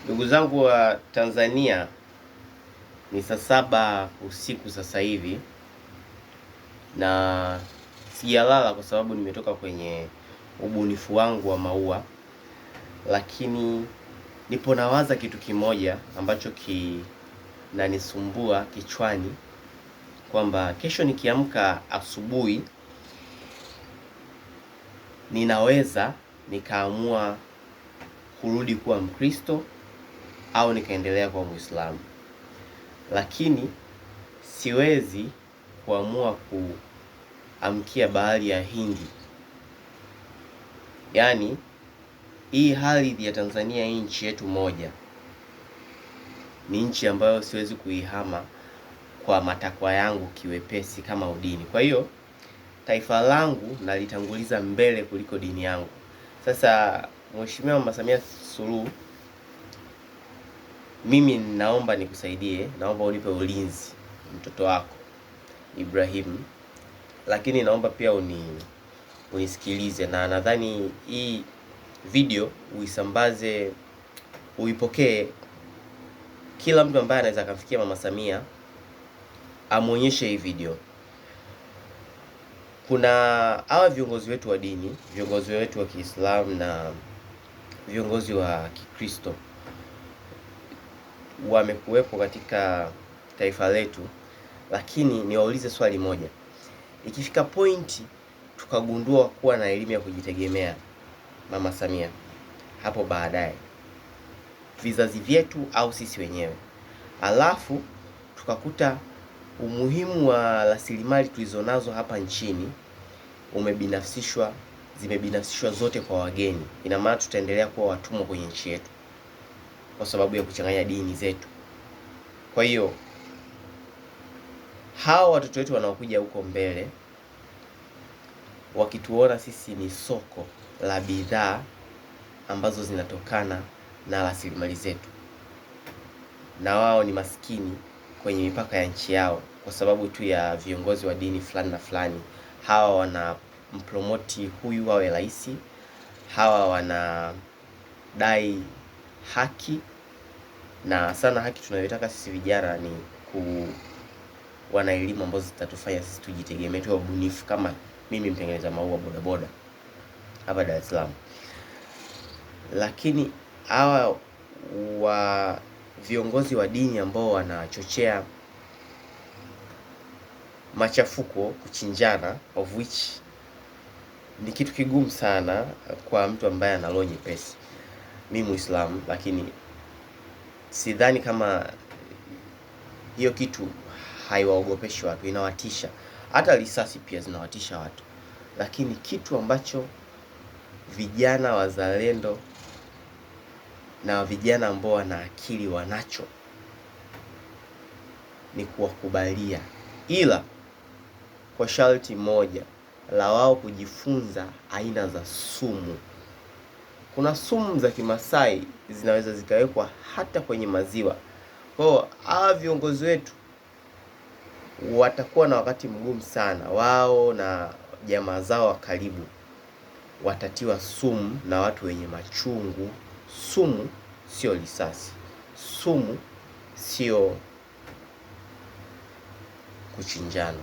Ndugu zangu wa Tanzania, ni saa 7 usiku sasa hivi, na sijalala kwa sababu nimetoka kwenye ubunifu wangu wa maua, lakini nipo nawaza kitu kimoja ambacho kinanisumbua kichwani, kwamba kesho nikiamka asubuhi ninaweza nikaamua kurudi kuwa Mkristo au nikaendelea kuwa Muislamu, lakini siwezi kuamua kuamkia bahari ya Hindi. Yaani hii ardhi ya Tanzania, hii nchi yetu moja, ni nchi ambayo siwezi kuihama kwa matakwa yangu kiwepesi kama udini. Kwa hiyo taifa langu nalitanguliza mbele kuliko dini yangu. Sasa Mheshimiwa Mama Samia Suluhu, mimi naomba nikusaidie, naomba unipe ulinzi mtoto wako Ibrahim, lakini naomba pia unisikilize, na nadhani hii video uisambaze, uipokee. Kila mtu ambaye anaweza akafikia Mama Samia amuonyeshe hii video. Kuna hawa viongozi wetu wa dini, viongozi wetu wa Kiislamu na viongozi wa Kikristo wamekuwepo katika taifa letu, lakini niwaulize swali moja. Ikifika pointi tukagundua kuwa na elimu ya kujitegemea Mama Samia, hapo baadaye vizazi vyetu au sisi wenyewe, alafu tukakuta umuhimu wa rasilimali tulizonazo hapa nchini zimebinafsishwa zote kwa wageni, ina maana tutaendelea kuwa watumwa kwenye nchi yetu kwa sababu ya kuchanganya dini zetu. Kwa hiyo hawa watoto wetu wanaokuja huko mbele, wakituona sisi ni soko la bidhaa ambazo zinatokana na rasilimali zetu, na wao ni maskini kwenye mipaka ya nchi yao kwa sababu tu ya viongozi wa dini fulani na fulani. Hawa wanampromoti huyu awe rais, hawa wanadai haki, na sana haki tunayotaka sisi vijana ni kuwa na elimu ambazo zitatufanya sisi tujitegemee, tuwe wabunifu, kama mimi mtengeneza maua bodaboda hapa Dar es Salaam. Lakini hawa wa viongozi wa dini ambao wanachochea machafuko, kuchinjana, of which ni kitu kigumu sana kwa mtu ambaye ana roho nyepesi. Mimi Muislamu, lakini sidhani kama hiyo kitu haiwaogopeshi watu, inawatisha. Hata risasi pia zinawatisha watu, lakini kitu ambacho vijana wazalendo na vijana ambao wana akili wanacho ni kuwakubalia, ila kwa sharti moja la wao kujifunza aina za sumu. Kuna sumu za Kimasai zinaweza zikawekwa hata kwenye maziwa. Kwa hiyo hawa viongozi wetu watakuwa na wakati mgumu sana, wao na jamaa zao wa karibu watatiwa sumu na watu wenye machungu. Sumu sio risasi, sumu sio kuchinjana.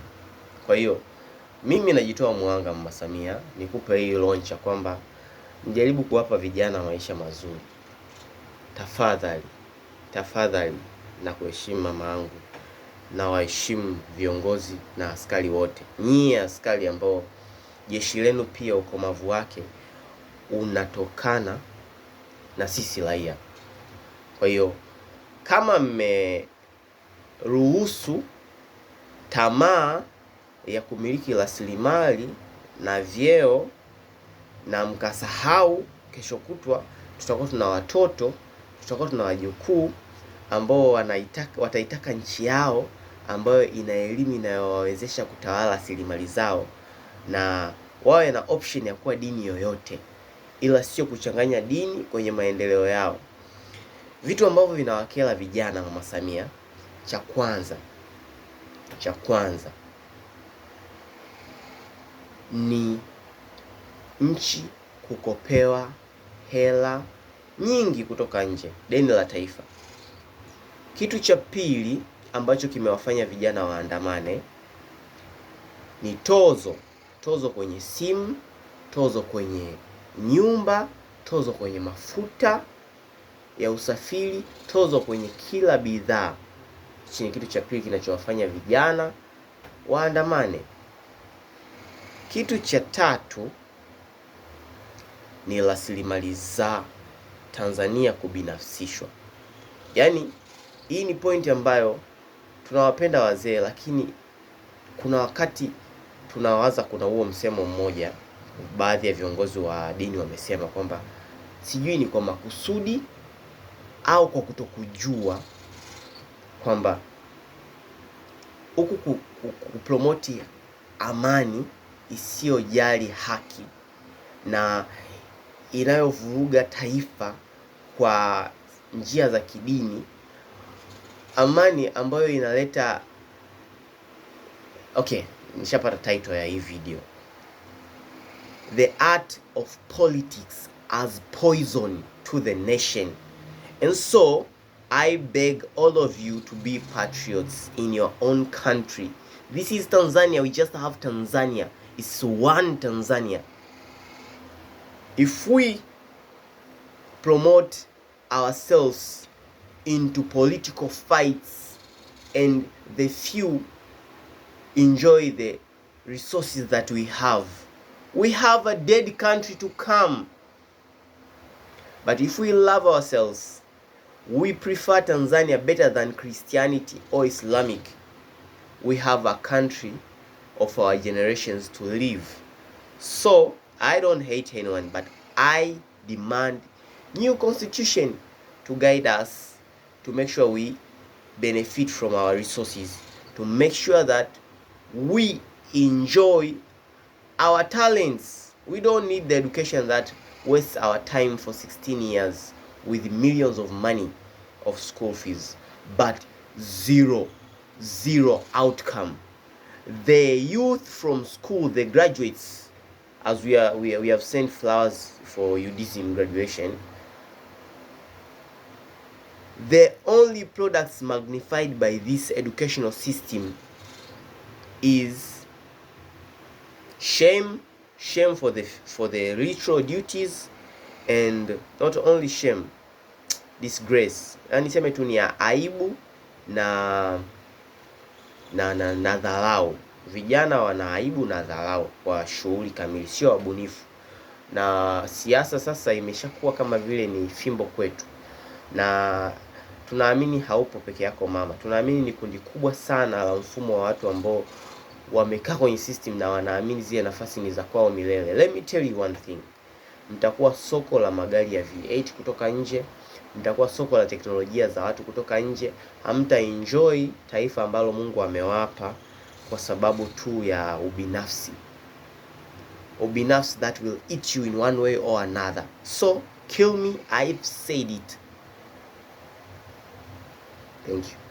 Kwa hiyo mimi najitoa mwanga Mama Samia, nikupe hii launch kwamba mjaribu kuwapa vijana maisha mazuri. Tafadhali na kuheshimu mama yangu, na waheshimu viongozi na askari wote. Nyie askari ambao jeshi lenu pia ukomavu wake unatokana na sisi raia. Kwa hiyo kama mmeruhusu tamaa ya kumiliki rasilimali na vyeo na mkasahau, kesho kutwa tutakuwa tuna watoto, tutakuwa tuna wajukuu ambao wataitaka nchi yao ambayo ina elimu inayowawezesha kutawala rasilimali zao, na wawe na option ya kuwa dini yoyote, ila sio kuchanganya dini kwenye maendeleo yao. Vitu ambavyo vinawakera vijana Mama Samia, cha kwanza ni nchi kukopewa hela nyingi kutoka nje, deni la taifa. Kitu cha pili ambacho kimewafanya vijana waandamane ni tozo kwenye simu, tozo kwenye nyumba, tozo kwenye mafuta ya usafiri, tozo kwenye kila bidhaa. Hichi ni kitu cha pili kinachowafanya vijana waandamane. Kitu cha tatu ni rasilimali za Tanzania kubinafsishwa. Yaani hii ni pointi ambayo tunawapenda wazee, lakini kuna wakati tunawaza, kuna huo msemo mmoja baadhi ya viongozi wa dini wamesema kwamba sijui ni kwa makusudi au kwa kutokujua kwamba huku kupromoti amani isiyojali haki na inayovuruga taifa kwa njia za kidini, amani ambayo inaleta nishapata title ya hii video, The Art of Politics as Poison to the Nation. And so I beg all of you to be patriots in your own country. This is Tanzania. We just have Tanzania. It's one Tanzania. If we promote ourselves into political fights and the few enjoy the resources that we have a dead country to come. But if we love ourselves, we prefer Tanzania better than Christianity or Islamic, we have a country of our generations to live. So I don't hate anyone, but I demand new constitution to guide us, to make sure we benefit from our resources, to make sure that we enjoy our talents. We don't need the education that wastes our time for 16 years with millions of money of school fees, but zero outcome. The youth from school, the graduates, as we have sent flowers for UDSM graduation, the only products magnified by this educational system is shame for the ritual duties, and not only shame, disgrace. Yani niseme tu ni aibu na dharau. Vijana wana aibu na dharau kwa shughuli kamili, sio wabunifu. Na siasa sasa imeshakuwa kama vile ni fimbo kwetu, na tunaamini haupo peke yako mama. Tunaamini ni kundi kubwa sana la mfumo wa watu ambao wamekaa kwenye system na wanaamini zile nafasi ni za kwao milele. Let me tell you one thing. Mtakuwa soko la magari ya V8 kutoka nje, mtakuwa soko la teknolojia za watu kutoka nje. Hamta enjoy taifa ambalo Mungu amewapa kwa sababu tu ya ubinafsi. Ubinafsi that will eat you in one way or another. So kill me, I've said it. Thank you.